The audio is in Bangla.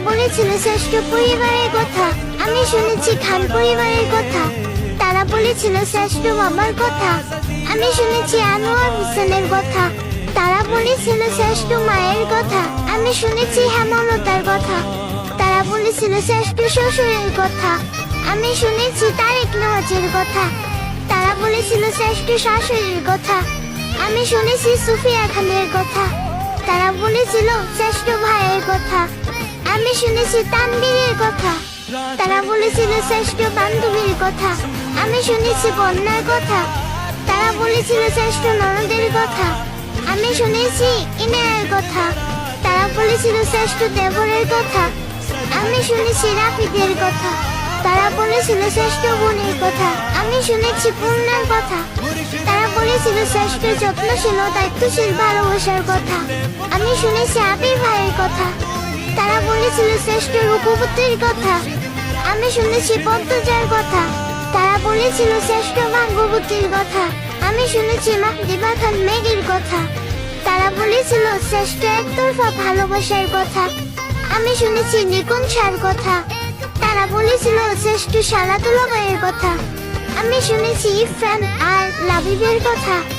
বলেছিল শ্রেষ্ঠ পরিবারের কথা। আমি শুনেছি খান পরিবারের কথা। তারা বলেছিল শ্রেষ্ঠ বাবার কথা। আমি শুনেছি আনোয়ার হোসেনের কথা। তারা বলেছিল শ্রেষ্ঠ মায়ের কথা। আমি শুনেছি হেমলতার কথা। তারা বলেছিল শ্রেষ্ঠ শ্বশুরের কথা। আমি শুনেছি তারেক নওয়াজের কথা। তারা বলেছিল শ্রেষ্ঠ শাশুড়ির কথা। আমি শুনেছি সুফিয়া খানের কথা। তারা বলেছিল শ্রেষ্ঠ ভাইয়ের কথা। আমি শুনেছি তানবীরের কথা। তারা বলেছিল শ্রেষ্ঠ বান্ধবীর কথা। আমি শুনেছি বন্যার কথা। তারা বলেছিল শ্রেষ্ঠ ননদের কথা। আমি শুনেছি ইনায়ের কথা। তারা বলেছিল শ্রেষ্ঠ দেবরের কথা। আমি শুনেছি রাফিদের কথা। তারা বলেছিল শ্রেষ্ঠ বোনের কথা। আমি শুনেছি পূর্ণার কথা। তারা বলেছিল শ্রেষ্ঠ যত্নশীল ও দায়িত্বশীল ভালোবাসার কথা। আমি শুনেছি আবির ভাইয়ের কথা। তারা বলেছিল শ্রেষ্ঠ রূপবতীর কথা। আমি শুনেছি পদ্মজার কথা। তারা বলেছিল শ্রেষ্ঠ ভাগ্যবতীর কথা। আমি শুনেছি মাহদিবা খান মেঘের কথা। তারা বলেছিল শ্রেষ্ঠ একতরফা ভালোবাসার কথা। আমি শুনেছি নিকুঞ্জার কথা। তারা বলেছিল শ্রেষ্ঠ সালাতুল্লাহের কথা। আমি শুনেছি ইরফান আর লাবিবের কথা।